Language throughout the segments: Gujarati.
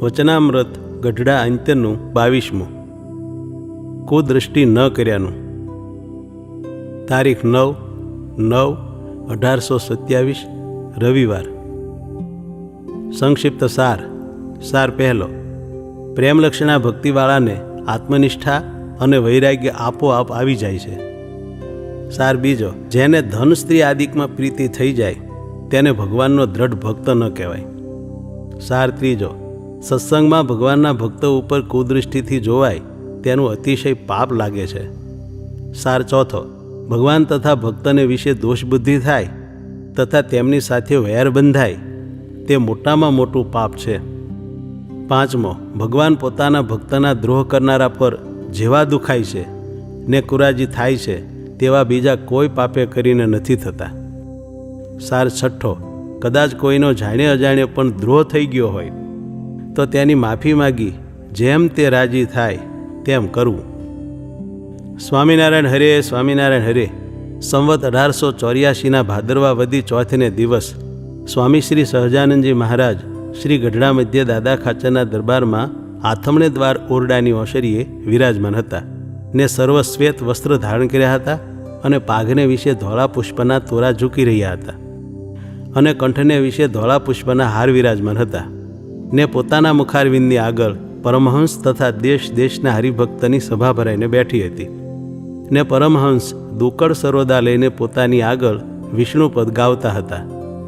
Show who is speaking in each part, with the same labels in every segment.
Speaker 1: વચનામૃત ગઢડા અંત્યનું 22મું. કુદૃષ્ટિ ન કર્યાનું. તારીખ 9/9/1827 રવિવાર. સંક્ષિપ્ત સાર પહેલો. પ્રેમલક્ષણા ભક્તિવાળાને આત્મનિષ્ઠા અને વૈરાગ્ય આપોઆપ આવી જાય છે. સાર બીજો. જેને ધન સ્ત્રી આદિકમાં પ્રીતિ થઈ જાય તેને ભગવાનનો દ્રઢ ભક્ત ન કહેવાય. સાર ત્રીજો. સત્સંગમાં ભગવાનના ભક્તો ઉપર કુદૃષ્ટિથી જોવાય તેનું અતિશય પાપ લાગે છે. સાર ચોથો. ભગવાન તથા ભક્તને વિશે દોષબુદ્ધિ થાય તથા તેમની સાથે વૈર બંધાય તે મોટામાં મોટું પાપ છે. પાંચમો. ભગવાન પોતાના ભક્તના દ્રોહ કરનારા પર જેવા દુખાય છે ને કુરાજી થાય છે તેવા બીજા કોઈ પાપે કરીને નથી થતા. સાર છઠ્ઠો. કદાચ કોઈનો જાણે અજાણે પણ દ્રોહ થઈ ગયો હોય તો તેની માફી માગી જેમ તે રાજી થાય તેમ કરવું. સ્વામિનારાયણ હરે, સ્વામિનારાયણ હરે. સંવત 1884 ભાદરવા વદી ચોથને દિવસ સ્વામી શ્રી સહજાનંદજી મહારાજ શ્રી ગઢડા મધ્ય દાદા ખાચરના દરબારમાં આથમણે દ્વાર ઓરડાની ઓસરીએ વિરાજમાન હતા ને સર્વ શ્વેત વસ્ત્ર ધારણ કર્યા હતા અને પાઘને વિશે ધોળા પુષ્પના તોરા ઝૂકી રહ્યા હતા અને કંઠને વિશે ધોળા પુષ્પના હાર વિરાજમાન હતા ને પોતાના મુખારવિંદની આગળ પરમહંસ તથા દેશ દેશના હરિભક્તની સભા ભરાઈને બેઠી હતી ને પરમહંસ દુકળ સરોદા લઈને પોતાની આગળ વિષ્ણુપદ ગાવતા હતા.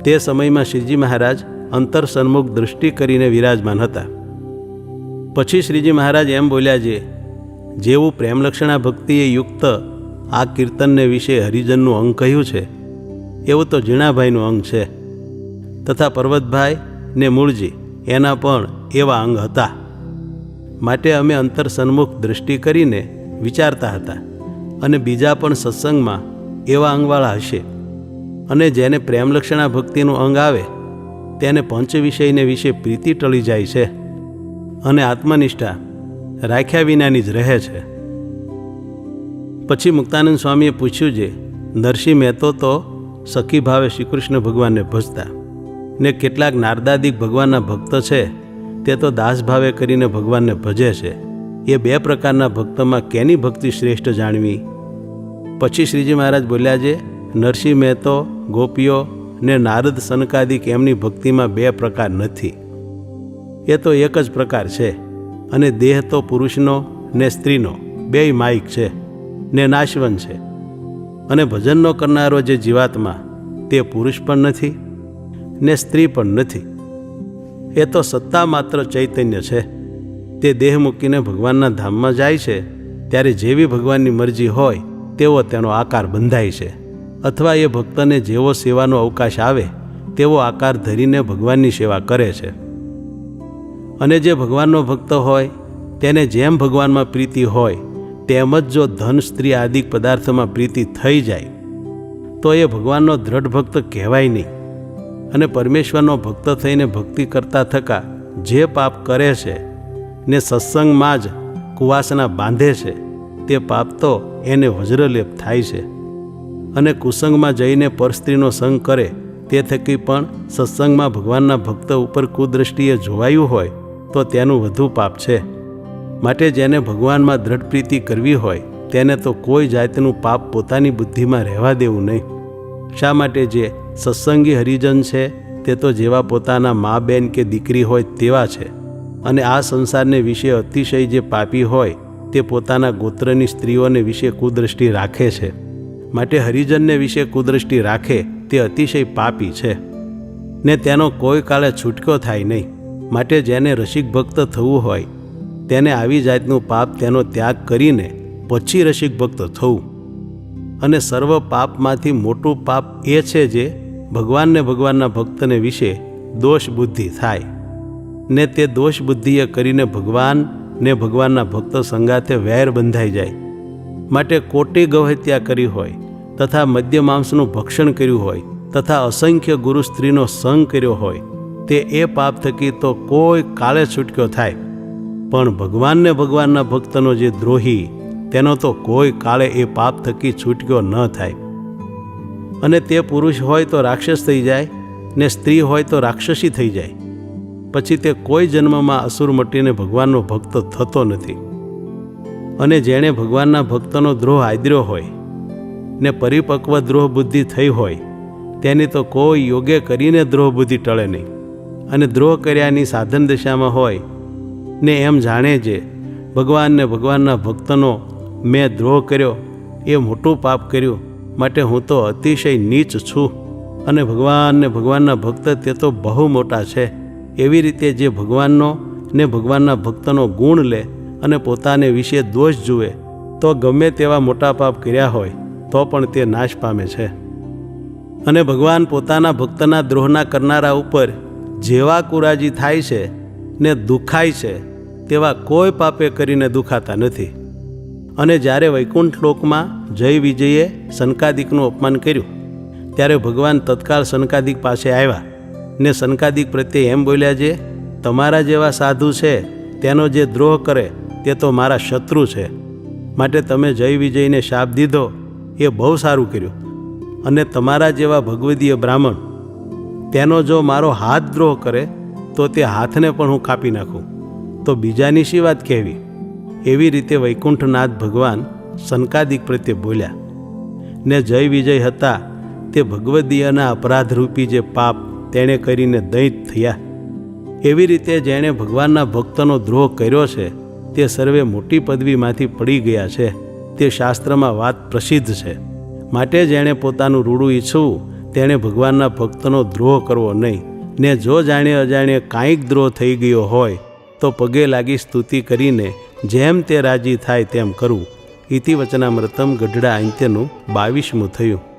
Speaker 1: તે સમયમાં શ્રીજી મહારાજ અંતર સન્મુખ દૃષ્ટિ કરીને વિરાજમાન હતા. પછી શ્રીજી મહારાજ એમ બોલ્યા છે, જેવું પ્રેમલક્ષણા ભક્તિએ યુક્ત આ કીર્તનને વિશે હરિજનનું અંગ કહ્યું છે એવું તો ઝીણાભાઈનું અંગ છે તથા પર્વતભાઈ ને મૂળજી એના પણ એવા અંગ હતા. માટે અમે અંતર સન્મુખ દૃષ્ટિ કરીને વિચારતા હતા અને બીજા પણ સત્સંગમાં એવા અંગવાળા હશે અને જેને પ્રેમલક્ષણા ભક્તિનું અંગ આવે તેને પંચ વિષયને વિશે પ્રીતિ ટળી જાય છે અને આત્મનિષ્ઠા રાખ્યા વિનાની જ રહે છે. પછી મુક્તાનંદ સ્વામીએ પૂછ્યું છે, નરસિંહ મહેતો તો સખી ભાવે શ્રીકૃષ્ણ ભગવાનને ભજતા ને કેટલાક નારદાદિક ભગવાનના ભક્ત છે તે તો દાસ ભાવે કરીને ભગવાનને ભજે છે. એ બે પ્રકારના ભક્તમાં કેની ભક્તિ શ્રેષ્ઠ જાણવી? પછી શ્રીજી મહારાજ બોલ્યા છે, નરસિંહ મહેતો, ગોપીઓ ને નારદ સનકાદિક એમની ભક્તિમાં બે પ્રકાર નથી, એ તો એક જ પ્રકાર છે અને દેહ તો પુરુષનો ને સ્ત્રીનો બેય માયિક છે ને નાશવન છે અને ભજનનો કરનારો જે જીવાત્મા તે પુરુષ પણ નથી ને સ્ત્રી પણ નથી. એ તો સત્તા માત્ર ચૈતન્ય છે. તે દેહ મૂકીને ભગવાનના ધામમાં જાય છે ત્યારે જેવી ભગવાનની મરજી હોય તેવો તેનો આકાર બંધાય છે અથવા એ ભક્તને જેવો સેવાનો અવકાશ આવે તેવો આકાર ધરીને ભગવાનની સેવા કરે છે. અને જે ભગવાનનો ભક્ત હોય તેને જેમ ભગવાનમાં પ્રીતિ હોય તેમ જ જો ધન સ્ત્રી આદિક પદાર્થમાં પ્રીતિ થઈ જાય તો એ ભગવાનનો દ્રઢ ભક્ત કહેવાય નહીં અને પરમેશ્વરનો ભક્ત થઈને ભક્તિ કરતા થકા જે પાપ કરે છે ને સત્સંગમાં જ કુવાસના બાંધે છે તે પાપ તો એને વજ્રલેપ થાય છે અને કુસંગમાં જઈને પરસ્ત્રીનો સંગ કરે તે થકી પણ સત્સંગમાં ભગવાનના ભક્ત ઉપર કુદૃષ્ટિએ જોવાયું હોય તો તેનું વધુ પાપ છે. માટે જેને ભગવાનમાં દ્રઢ પ્રીતિ કરવી હોય તેને તો કોઈ જાતનું પાપ પોતાની બુદ્ધિમાં રહેવા દેવું નહીં. શા માટે? જે સત્સંગી હરિજન છે તે તો જેવા પોતાના મા બેન કે દીકરી હોય તેવા છે અને આ સંસારને વિશે અતિશય જે પાપી હોય તે પોતાના ગોત્રની સ્ત્રીઓને વિશે કુદૃષ્ટિ રાખે છે. માટે હરિજનને વિશે કુદૃષ્ટિ રાખે તે અતિશય પાપી છે ને તેનો કોઈ કાળે છૂટકો થાય નહીં. માટે જેને રસિક ભક્ત થવું હોય તેને આવી જાતનું પાપ તેનો ત્યાગ કરીને પછી રસિક ભક્ત થવું. અને સર્વ પાપમાંથી મોટું પાપ એ છે જે ભગવાનને ભગવાનના ભક્તને વિશે દોષ બુદ્ધિ થાય ને તે દોષ બુદ્ધિએ કરીને ભગવાન ને ભગવાનના ભક્ત સંગાથે વૈર બંધાઈ જાય. માટે કોટી ગૌહત્યા કરી હોય તથા મદ્ય માંસનું ભક્ષણ કર્યું હોય તથા અસંખ્ય ગુરુ સ્ત્રીનો સંગ કર્યો હોય તે એ પાપ થકી તો કોઈ કાળે છૂટક્યો થાય, પણ ભગવાનને ભગવાનના ભક્તનો જે દ્રોહી તેનો તો કોઈ કાળે એ પાપ થકી છૂટક્યો ન થાય. અને તે પુરુષ હોય તો રાક્ષસ થઈ જાય ને સ્ત્રી હોય તો રાક્ષસી થઈ જાય પછી તે કોઈ જન્મમાં અસુર મટીને ભગવાનનો ભક્ત થતો નથી. અને જેણે ભગવાનના ભક્તનો દ્રોહ આદર્યો હોય ને પરિપક્વ દ્રોહ બુદ્ધિ થઈ હોય તેની તો કોઈ યોગે કરીને દ્રોહ બુદ્ધિ ટળે નહીં. અને દ્રોહ કર્યાની સાધન દિશામાં હોય ને એમ જાણે છે ભગવાનને ભગવાનના ભક્તનો મેં દ્રોહ કર્યો, એ મોટું પાપ કર્યું, માટે હું તો અતિશય નીચ છું અને ભગવાનને ભગવાનના ભક્ત તે તો બહુ મોટા છે. એવી રીતે જે ભગવાનનો ને ભગવાનના ભક્તનો ગુણ લે અને પોતાને વિશે દોષ જુએ તો ગમે તેવા મોટા પાપ કર્યા હોય તો પણ તે નાશ પામે છે. અને ભગવાન પોતાના ભક્તના દ્રોહના કરનારા ઉપર જેવા કુરાજી થાય છે ને દુખાય છે તેવા કોઈ પાપે કરીને દુખાતા નથી. અને જ્યારે વૈકુંઠ લોકમાં જય વિજયે સનકાદિકનું અપમાન કર્યું ત્યારે ભગવાન તત્કાળ સનકાદિક પાસે આવ્યા ને સનકાદિક પ્રત્યે એમ બોલ્યા, જે તમારા જેવા સાધુ છે તેનો જે દ્રોહ કરે તે તો મારા શત્રુ છે, માટે તમે જય વિજયને શાપ દીધો એ બહુ સારું કર્યું. અને તમારા જેવા ભગવદીય બ્રાહ્મણ તેનો જો મારો હાથ દ્રોહ કરે તો તે હાથને પણ હું કાપી નાખું, તો બીજાની શી વાત કહેવી. એવી રીતે વૈકુંઠનાથ ભગવાન સનકાદિક પ્રત્યે બોલ્યા ને જય વિજય હતા તે ભગવદીયના અપરાધરૂપી જે પાપ તેણે કરીને દૈત થયા. એવી રીતે જેણે ભગવાનના ભક્તનો દ્રોહ કર્યો છે તે સર્વે મોટી પદવીમાંથી પડી ગયા છે, તે શાસ્ત્રમાં વાત પ્રસિદ્ધ છે. માટે જેણે પોતાનું રૂડું ઈચ્છવું તેણે ભગવાનના ભક્તનો દ્રોહ કરવો નહીં. ને જો જાણે અજાણે કાંઈક દ્રોહ થઈ ગયો હોય તો પગે લાગી સ્તુતિ કરીને જેમ તે રાજી થાય તેમ કરવું. ઇતિ વચનામૃતમ ગઢડા અંત્યનું 22મું થયું.